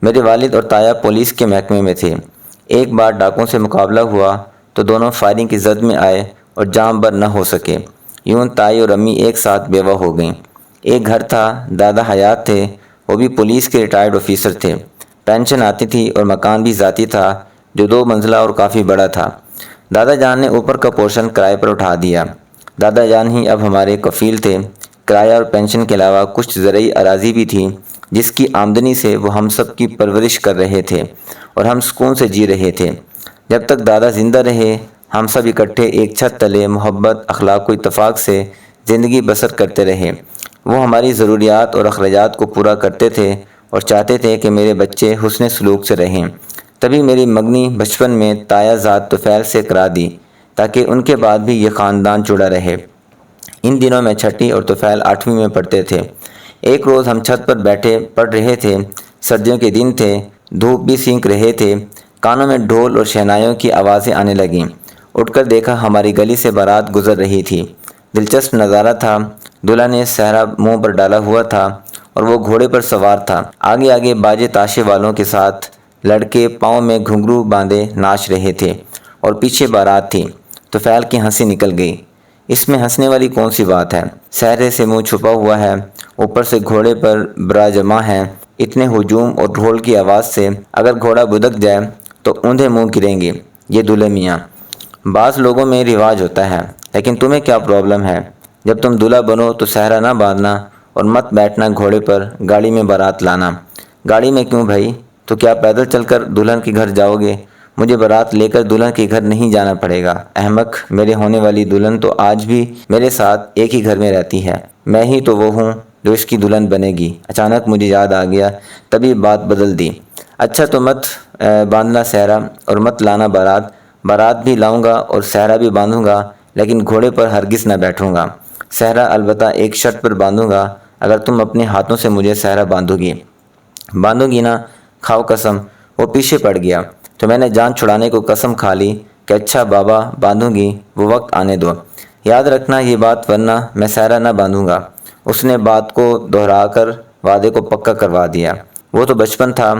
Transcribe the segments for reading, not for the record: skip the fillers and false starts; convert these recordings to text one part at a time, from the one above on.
میرے والد اور تایا پولیس کے محکمے میں تھے۔ ایک بار ڈاکوں سے مقابلہ ہوا تو دونوں فائرنگ کی زد میں آئے اور جاں بر نہ ہو سکے۔ یوں تائی اور امی ایک ساتھ بیوہ ہو گئیں۔ ایک گھر تھا، دادا حیات تھے، وہ بھی پولیس کے ریٹائرڈ آفیسر تھے۔ پینشن آتی تھی اور مکان بھی ذاتی تھا جو 2 منزلہ اور کافی بڑا تھا۔ دادا جان نے اوپر کا پورشن کرائے پر اٹھا دیا۔ دادا جان ہی اب ہمارے کفیل تھے۔ کرایہ اور پینشن کے علاوہ کچھ زرعی اراضی بھی تھی جس کی آمدنی سے وہ ہم سب کی پرورش کر رہے تھے اور ہم سکون سے جی رہے تھے۔ جب تک دادا زندہ رہے ہم سب اکٹھے ایک چھت تلے محبت، اخلاق و اتفاق سے زندگی بسر کرتے رہے۔ وہ ہماری ضروریات اور اخراجات کو پورا کرتے تھے اور چاہتے تھے کہ میرے بچے حسن سلوک سے رہیں۔ تبھی میری مگنی بچپن میں تایا زاد طفیل سے کرا دی تاکہ ان کے بعد بھی یہ خاندان جڑا رہے۔ ان دنوں میں چھٹی اور طفیل 8ویں میں پڑھتے تھے۔ ایک روز ہم چھت پر بیٹھے پڑھ رہے تھے۔ سردیوں کے دن تھے، دھوپ بھی سینک رہے تھے۔ کانوں میں ڈھول اور شہنائیوں کی آوازیں آنے لگیں۔ اٹھ کر دیکھا ہماری گلی سے بارات گزر رہی تھی۔ دلچسپ نظارہ تھا۔ دلہا نے صحرا منہ پر ڈالا ہوا تھا اور وہ گھوڑے پر سوار تھا۔ آگے آگے باجے تاشے والوں کے ساتھ لڑکے پاؤں میں گھنگرو باندھے ناچ رہے تھے اور پیچھے بارات تھی۔ طفیل کی ہنسی نکل گئی۔ اس میں ہنسنے والی کون سی بات ہے؟ صحرے سے منہ چھپا ہوا ہے، اوپر سے گھوڑے پر براجماں ہے۔ اتنے ہجوم اور ڈھول کی آواز سے اگر گھوڑا بدک جائے تو اوندھے منہ گریں گے۔ یہ دلہے میاں، بعض لوگوں میں رواج ہوتا ہے، لیکن تمہیں کیا پرابلم ہے؟ جب تم دلہا بنو تو صحرا نہ باندھنا اور مت بیٹھنا گھوڑے پر، گاڑی میں بارات لانا۔ گاڑی میں کیوں بھائی؟ تو کیا پیدل چل کر دلہن کے گھر جاؤ گے؟ مجھے بارات لے کر دلہن کے گھر نہیں جانا پڑے گا۔ احمق، میرے ہونے والی دلہن تو آج بھی میرے ساتھ ایک ہی گھر میں رہتی ہے۔ میں ہی تو وہ ہوں جو اس کی دلہن بنے گی۔ اچانک مجھے یاد آ گیا، تبھی بات بدل دی۔ اچھا تو مت باندھنا صحرا اور مت لانا بارات۔ بارات بھی لاؤں گا اور صحرا بھی باندھوں گا، لیکن گھوڑے پر ہرگز نہ بیٹھوں گا۔ صحرا البتہ ایک شرط پر باندھوں گا، اگر تم اپنے ہاتھوں سے مجھے صحرا باندھو گی نا؟ کھاؤ قسم۔ وہ پیچھے پڑ گیا تو میں نے جان چھڑانے کو قسم کھا لی کہ اچھا بابا باندھوں گی، وہ وقت آنے دو۔ یاد رکھنا یہ بات ورنہ میں صحرا نہ باندھوں گا۔ اس نے بات کو دہرا کر وعدے کو پکا کروا دیا۔ وہ تو بچپن تھا،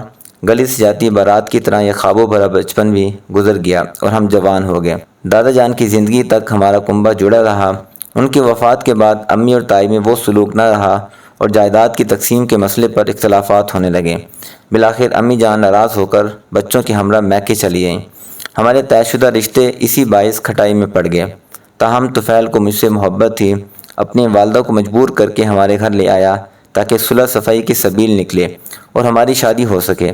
گلی سے جاتی بارات کی طرح یہ خوابوں بھرا بچپن بھی گزر گیا اور ہم جوان ہو گئے۔ دادا جان کی زندگی تک ہمارا کنبہ جڑا رہا۔ ان کی وفات کے بعد امی اور تائی میں وہ سلوک نہ رہا اور جائیداد کی تقسیم کے مسئلے پر اختلافات ہونے لگے۔ بالآخر امی جان ناراض ہو کر بچوں کے ہمراہ میکے چلی گئیں۔ ہمارے طے شدہ رشتے اسی باعث کھٹائی میں پڑ گئے۔ تاہم طفیل کو مجھ سے محبت تھی۔ اپنی والدہ کو مجبور کر کے ہمارے گھر لے آیا تاکہ صلح صفائی کی سبیل نکلے اور ہماری شادی ہو سکے۔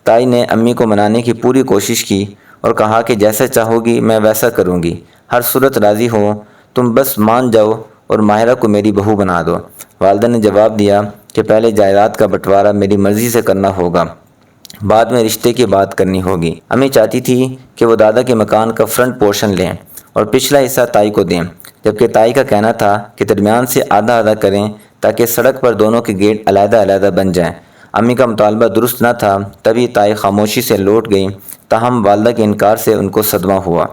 تائی نے امی کو منانے کی پوری کوشش کی اور کہا کہ جیسا چاہو گی میں ویسا کروں گی، ہر صورت راضی ہو، تم بس مان جاؤ اور ماہرہ کو میری بہو بنا دو۔ والدہ نے جواب دیا کہ پہلے جائیداد کا بٹوارہ میری مرضی سے کرنا ہوگا، بعد میں رشتے کی بات کرنی ہوگی۔ امی چاہتی تھی کہ وہ دادا کے مکان کا فرنٹ پورشن لیں اور پچھلا حصہ تائی کو دیں، جبکہ تائی کا کہنا تھا کہ درمیان سے آدھا آدھا کریں تاکہ سڑک پر دونوں کے گیٹ علیحدہ علیحدہ بن جائیں۔ امی کا مطالبہ درست نہ تھا، تبھی تائی خاموشی سے لوٹ گئی۔ تاہم والدہ کے انکار سے ان کو صدمہ ہوا۔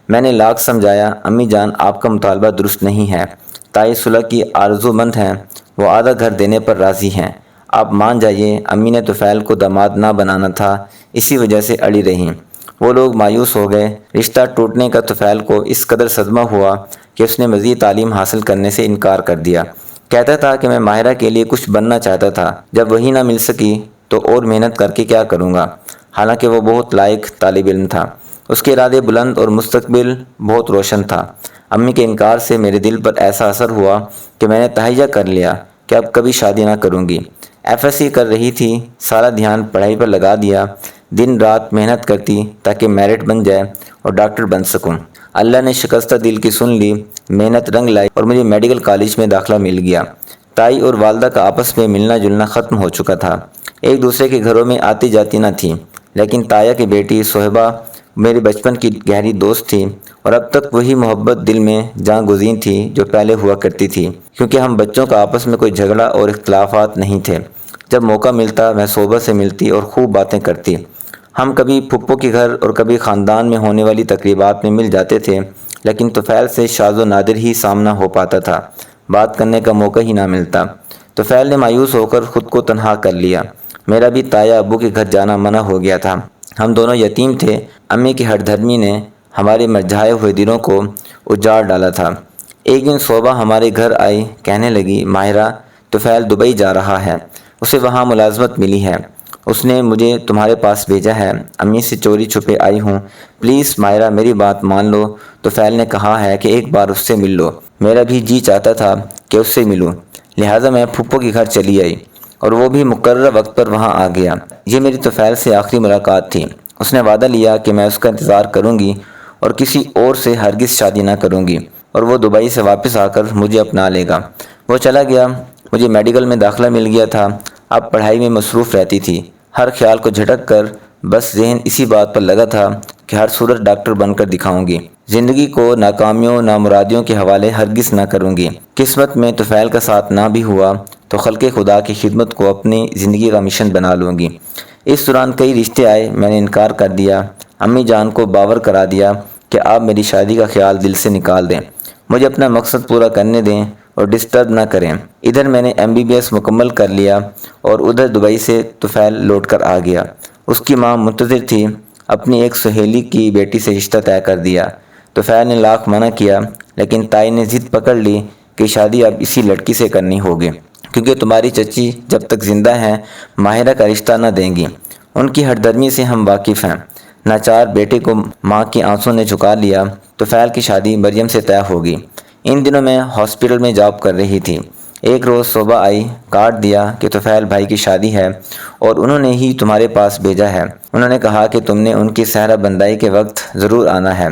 میں نے لاکھ سمجھایا، امی جان آپ کا مطالبہ درست نہیں ہے۔ تائی صلح کی آرزو مند ہیں، وہ آدھا گھر دینے پر راضی ہیں، آپ مان جائیے۔ امی نے طفیل کو داماد نہ بنانا تھا، اسی وجہ سے اڑی رہیں۔ وہ لوگ مایوس ہو گئے۔ رشتہ ٹوٹنے کا طفیل کو اس قدر صدمہ ہوا کہ اس نے مزید تعلیم حاصل کرنے سے انکار کر دیا۔ کہتا تھا کہ میں ماہرہ کے لیے کچھ بننا چاہتا تھا، جب وہی نہ مل سکی تو اور محنت کر کے کیا کروں گا، حالانکہ وہ بہت لائق طالب علم تھا۔ اس کے ارادے بلند اور مستقبل بہت روشن تھا۔ امی کے انکار سے میرے دل پر ایسا اثر ہوا کہ میں نے تہیہ کر لیا کہ اب کبھی شادی نہ کروں گی۔ ایف ایس سی کر رہی تھی، سارا دھیان پڑھائی پر لگا دیا، دن رات محنت کرتی تاکہ میرٹ بن جائے اور ڈاکٹر بن سکوں۔ اللہ نے شکستہ دل کی سن لی، محنت رنگ لائی اور مجھے میڈیکل کالج میں داخلہ مل گیا۔ تائی اور والدہ کا آپس میں ملنا جلنا ختم ہو چکا تھا، ایک دوسرے کے گھروں میں آتی جاتی نہ تھی، لیکن تایا کی بیٹی صہبا میرے بچپن کی گہری دوست تھی اور اب تک وہی محبت دل میں جاں گزین تھی جو پہلے ہوا کرتی تھی، کیونکہ ہم بچوں کا آپس میں کوئی جھگڑا اور اختلافات نہیں تھے۔ جب موقع ملتا میں صہبا سے ملتی اور خوب باتیں کرتی۔ ہم کبھی پھپھو کے گھر اور کبھی خاندان میں ہونے والی تقریبات میں مل جاتے تھے، لیکن طفیل سے شاذ و نادر ہی سامنا ہو پاتا تھا، بات کرنے کا موقع ہی نہ ملتا۔ طفیل نے مایوس ہو کر خود کو تنہا کر لیا۔ میرا بھی تایا ابو کے گھر جانا منع ہو گیا تھا۔ ہم دونوں یتیم تھے۔ امی کی ہٹ دھرمی نے ہمارے مرجھائے ہوئے دلوں کو اجاڑ ڈالا تھا۔ ایک دن صوبہ ہمارے گھر آئی، کہنے لگی، ماہرہ، طفیل دبئی جا رہا ہے، اسے وہاں ملازمت ملی ہے، اس نے مجھے تمہارے پاس بھیجا ہے، امی سے چوری چھپے آئی ہوں، پلیز ماہرہ میری بات مان لو۔ طفیل نے کہا ہے کہ ایک بار اس سے مل لو۔ میرا بھی جی چاہتا تھا کہ اس سے ملوں، لہٰذا میں پھپھو کے گھر چلی آئی اور وہ بھی مقررہ وقت پر وہاں آ گیا۔ یہ میری طفیل سے آخری ملاقات تھی۔ اس نے وعدہ لیا کہ میں اس کا انتظار کروں گی اور کسی اور سے ہرگز شادی نہ کروں گی، اور وہ دبئی سے واپس آ کر مجھے اپنا لے گا۔ وہ چلا گیا۔ مجھے میڈیکل میں داخلہ مل گیا تھا۔ اب پڑھائی میں مصروف رہتی تھی۔ ہر خیال کو جھٹک کر بس ذہن اسی بات پر لگا تھا کہ ہر صورت ڈاکٹر بن کر دکھاؤں گی، زندگی کو ناکامیوں نامرادیوں کے حوالے ہرگز نہ کروں گی۔ قسمت میں طفیل کا ساتھ نہ بھی ہوا تو خلق خدا کی خدمت کو اپنی زندگی کا مشن بنا لوں گی۔ اس دوران کئی رشتے آئے، میں نے انکار کر دیا۔ امی جان کو باور کرا دیا کہ آپ میری شادی کا خیال دل سے نکال دیں، مجھے اپنا مقصد پورا کرنے دیں اور ڈسٹرب نہ کریں۔ ادھر میں نے MBBS مکمل کر لیا اور ادھر دبئی سے طفیل لوٹ کر آ گیا۔ اس کی ماں منتظر تھی۔ اپنی ایک سہیلی کی بیٹی سے رشتہ طے کر دیا۔ طفیل نے لاکھ منع کیا، لیکن تائی نے ضد پکڑ لی کہ شادی اب اسی لڑکی سے کرنی ہوگی، کیونکہ تمہاری چچی جب تک زندہ ہیں ماہرہ کا رشتہ نہ دیں گی۔ ان کی ہٹ درمی سے ہم واقف ہیں۔ ناچار بیٹے کو ماں کی آنسوں نے جھکا لیا۔ طفیل کی شادی مریم سے طے ہوگی۔ ان دنوں میں ہاسپٹل میں جاب کر رہی تھی۔ ایک روز صبح آئی، کارڈ دیا کہ طفیل بھائی کی شادی ہے اور انہوں نے ہی تمہارے پاس بھیجا ہے۔ انہوں نے کہا کہ تم نے ان کی صحرا بندائی کے وقت ضرور آنا ہے،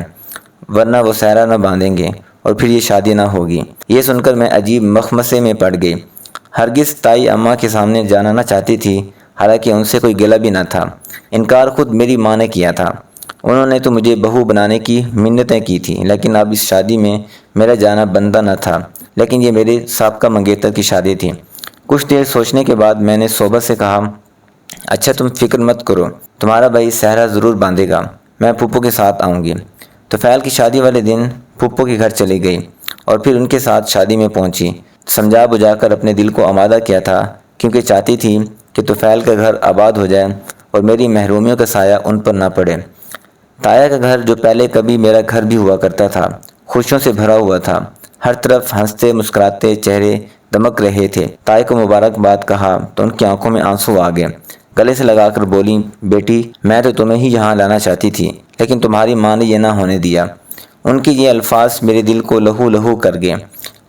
ورنہ وہ صحرا نہ باندھیں گے اور پھر یہ شادی نہ ہوگی۔ یہ سن کر میں عجیب مخمصے میں پڑ گئی۔ ہرگز تائی اماں کے سامنے جانا نہ چاہتی تھی، حالانکہ ان سے کوئی گلہ بھی نہ تھا۔ انکار خود میری ماں نے کیا تھا۔ انہوں نے تو مجھے بہو بنانے کی منتیں کی تھیں، لیکن اب اس شادی میں میرا جانا بنتا نہ تھا، لیکن یہ میرے سابقہ منگیتر کی شادی تھی۔ کچھ دیر سوچنے کے بعد میں نے صوبہ سے کہا، اچھا تم فکر مت کرو، تمہارا بھائی صحرا ضرور باندھے گا، میں پھپھو کے ساتھ آؤں گی۔ طفیل کی شادی والے دن پھپھو کے گھر چلی گئی اور پھر ان کے ساتھ شادی میں پہنچی۔ سمجھا بجھا کر اپنے دل کو آمادہ کیا تھا، کیونکہ چاہتی تھی کہ طفیل کا گھر آباد ہو جائے اور میری محرومیوں کا سایہ ان پر نہ پڑے۔ تایا کا گھر، جو پہلے کبھی میرا گھر بھی ہوا کرتا تھا، خوشیوں سے بھرا ہوا تھا۔ ہر طرف ہنستے مسکراتے چہرے دمک رہے تھے۔ تائی کو مبارکباد کہا تو ان کی آنکھوں میں آنسو آ گئے۔ گلے سے لگا کر بولی، بیٹی میں تو تمہیں ہی یہاں لانا چاہتی تھی، لیکن تمہاری ماں نے یہ نہ ہونے دیا۔ ان کی یہ الفاظ میرے دل کو لہو لہو کر گئے۔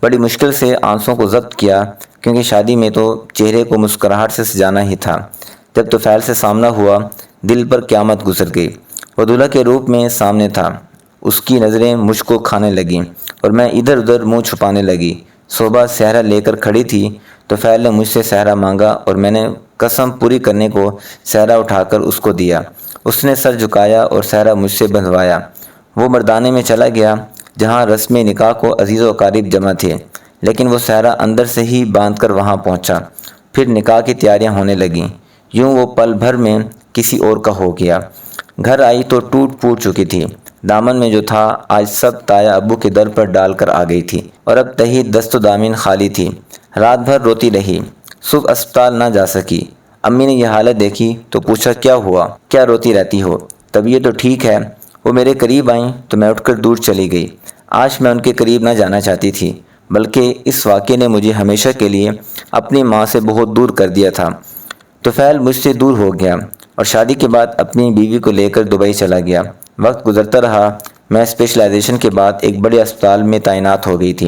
بڑی مشکل سے آنسوں کو ضبط کیا، کیونکہ شادی میں تو چہرے کو مسکراہٹ سے سجانا ہی تھا۔ جب طفیل سے سامنا ہوا، دل پر قیامت گزر گئی۔ وہ دلہا کے روپ میں سامنے تھا۔ اس کی نظریں مجھ کو کھانے لگیں اور میں ادھر ادھر منہ چھپانے لگی۔ صوبہ صحرا لے کر کھڑی تھی۔ طفیل نے مجھ سے صحرا مانگا اور میں نے قسم پوری کرنے کو صحرا اٹھا کر اس کو دیا۔ اس نے سر جھکایا اور صحرا مجھ سے بندھوایا۔ وہ مردانے میں چلا گیا جہاں رسم نکاح کو عزیز و اقارب جمع تھے، لیکن وہ صحرا اندر سے ہی باندھ کر وہاں پہنچا۔ پھر نکاح کی تیاریاں ہونے لگیں۔ یوں وہ پل بھر میں کسی اور کا ہو گیا۔ گھر آئی تو ٹوٹ پھوٹ چکی تھی۔ دامن میں جو تھا آج سب تایا ابو کے در پر ڈال کر آ گئی تھی، اور اب تہی دست و دامن خالی تھی۔ رات بھر روتی رہی، صبح اسپتال نہ جا سکی۔ امی نے یہ حالت دیکھی تو پوچھا، کیا ہوا؟ کیا روتی رہتی ہو؟ طبیعت تو ٹھیک ہے۔ وہ میرے قریب آئیں تو میں اٹھ کر دور چلی گئی۔ آج میں ان کے قریب نہ جانا چاہتی تھی، بلکہ اس واقعے نے مجھے ہمیشہ کے لیے اپنی ماں سے بہت دور کر دیا تھا۔ طفیل مجھ سے دور ہو گیا اور شادی کے بعد اپنی بیوی کو لے کر دبئی چلا گیا۔ وقت گزرتا رہا۔ میں اسپیشلائزیشن کے بعد ایک بڑے اسپتال میں تعینات ہو گئی تھی۔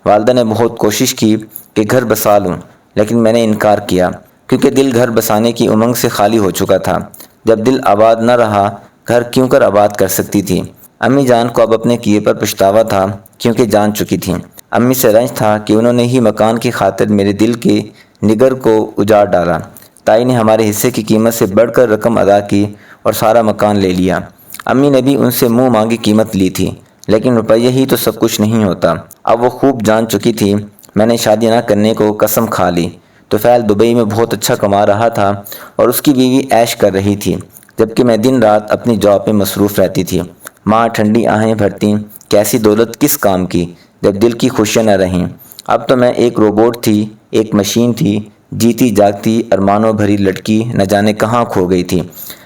والدہ نے بہت کوشش کی کہ گھر بسا لوں، لیکن میں نے انکار کیا، کیونکہ دل گھر بسانے کی امنگ سے خالی ہو چکا تھا۔ جب دل آباد نہ رہا، گھر کیوں کر آباد کر سکتی تھی؟ امی جان کو اب اپنے کیے پر پچھتاوا تھا، کیونکہ جان چکی تھیں۔ امی سے رنج تھا کہ انہوں نے ہی مکان کی خاطر میرے دل کے نگر کو اجاڑ ڈالا۔ تائی نے ہمارے حصے کی قیمت سے بڑھ کر رقم ادا کی اور سارا مکان لے لیا۔ امی نے بھی ان سے منہ مانگی قیمت لی تھی، لیکن روپیہ ہی تو سب کچھ نہیں ہوتا۔ اب وہ خوب جان چکی تھی۔ میں نے شادی نہ کرنے کو قسم کھا لی۔ طفیل دبئی میں بہت اچھا کما رہا تھا اور اس کی بیوی عیش کر رہی تھی، جبکہ میں دن رات اپنی جاب میں مصروف رہتی تھی۔ ماں ٹھنڈی آہیں بھرتی، کیسی دولت کس کام کی جب دل کی خوشیاں نہ رہیں۔ اب تو میں ایک روبوٹ تھی، ایک مشین تھی جیتی جاگتی ارمانوں بھری لڑکی نہ جانے کہاں کھو گئی تھی۔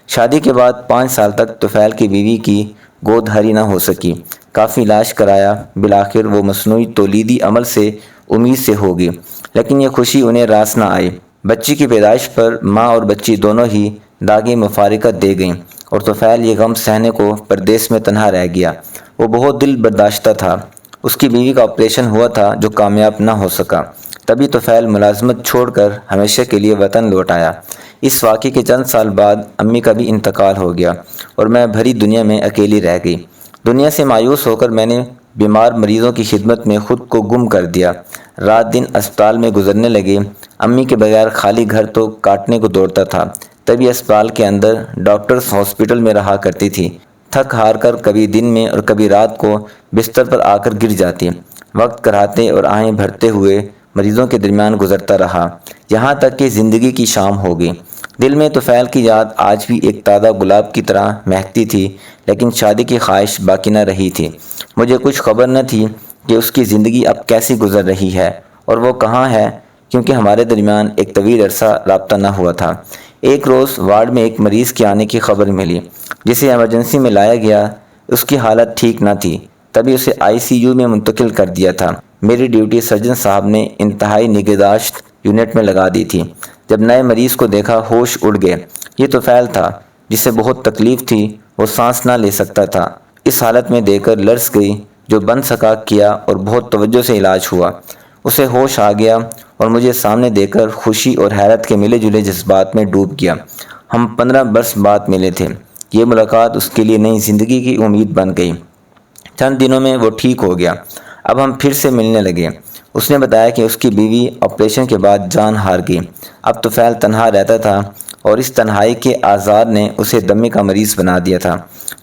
شادی کے بعد 5 سال تک طفیل کی بیوی کی گود ہری نہ ہو سکی۔ کافی علاج کرایا، بالآخر وہ مصنوعی تولیدی عمل سے امید سے ہوگی، لیکن یہ خوشی انہیں راس نہ آئی۔ بچی کی پیدائش پر ماں اور بچی دونوں ہی داغی مفارقت دے گئیں اور طفیل یہ غم سہنے کو پردیس میں تنہا رہ گیا۔ وہ بہت دل برداشتہ تھا۔ اس کی بیوی کا آپریشن ہوا تھا جو کامیاب نہ ہو سکا۔ تبھی طفیل ملازمت چھوڑ کر ہمیشہ کے لیے وطن لوٹ آیا۔ اس واقعے کے چند سال بعد امی کا بھی انتقال ہو گیا اور میں بھری دنیا میں اکیلی رہ گئی۔ دنیا سے مایوس ہو کر میں نے بیمار مریضوں کی خدمت میں خود کو گم کر دیا۔ رات دن اسپتال میں گزرنے لگے۔ امی کے بغیر خالی گھر تو کاٹنے کو دوڑتا تھا۔ تبھی اسپتال کے اندر ڈاکٹرز ہاسپٹل میں رہا کرتی تھی۔ تھک ہار کر کبھی دن میں اور کبھی رات کو بستر پر آ کر گر جاتی۔ وقت کراہتے اور آہیں بھرتے ہوئے مریضوں کے درمیان گزرتا رہا، یہاں تک کہ زندگی کی شام ہو گئی۔ دل میں طفیل کی یاد آج بھی ایک تازہ گلاب کی طرح مہکتی تھی، لیکن شادی کی خواہش باقی نہ رہی تھی۔ مجھے کچھ خبر نہ تھی کہ اس کی زندگی اب کیسی گزر رہی ہے اور وہ کہاں ہے، کیونکہ ہمارے درمیان ایک طویل عرصہ رابطہ نہ ہوا تھا۔ ایک روز وارڈ میں ایک مریض کے آنے کی خبر ملی، جسے ایمرجنسی میں لایا گیا۔ اس کی حالت ٹھیک نہ تھی، تبھی اسے ICU میں منتقل کر دیا تھا۔ میری ڈیوٹی سرجن صاحب نے انتہائی نگہداشت یونٹ میں لگا دی تھی۔ جب نئے مریض کو دیکھا ہوش اڑ گئے۔ یہ طفیل تھا جسے بہت تکلیف تھی، وہ سانس نہ لے سکتا تھا۔ اس حالت میں دیکھ کر لرز گئی، جو بن سکا کیا اور بہت توجہ سے علاج ہوا۔ اسے ہوش آ گیا اور مجھے سامنے دیکھ کر خوشی اور حیرت کے ملے جلے جذبات میں ڈوب گیا۔ ہم 15 برس بعد ملے تھے۔ یہ ملاقات اس کے لیے نئی زندگی کی امید بن گئی۔ چند دنوں میں وہ ٹھیک ہو گیا۔ اب ہم پھر سے ملنے لگے۔ اس نے بتایا کہ اس کی بیوی آپریشن کے بعد جان ہار گئی۔ اب طفیل تنہا رہتا تھا اور اس تنہائی کے آزار نے اسے دمے کا مریض بنا دیا تھا۔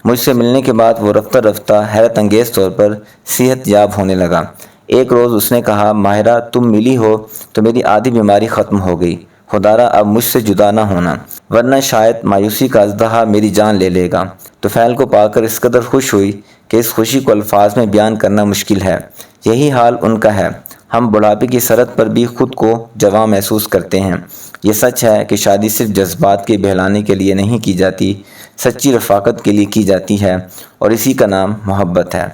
مجھ سے ملنے کے بعد وہ رفتہ رفتہ حیرت انگیز طور پر صحت یاب ہونے لگا۔ ایک روز اس نے کہا، ماہرہ تم ملی ہو تو میری آدھی بیماری ختم ہو گئی۔ خدارا اب مجھ سے جدا نہ ہونا، ورنہ شاید مایوسی کا اژدہا میری جان لے لے گا۔ طفیل کو پا کر اس قدر خوش ہوئی کہ اس خوشی کو الفاظ میں بیان کرنا مشکل ہے۔ یہی حال ان کا ہے۔ ہم بڑھاپے کی سرحد پر بھی خود کو جواں محسوس کرتے ہیں۔ یہ سچ ہے کہ شادی صرف جذبات کے بہلانے کے لیے نہیں کی جاتی، سچی رفاقت کے لیے کی جاتی ہے، اور اسی کا نام محبت ہے۔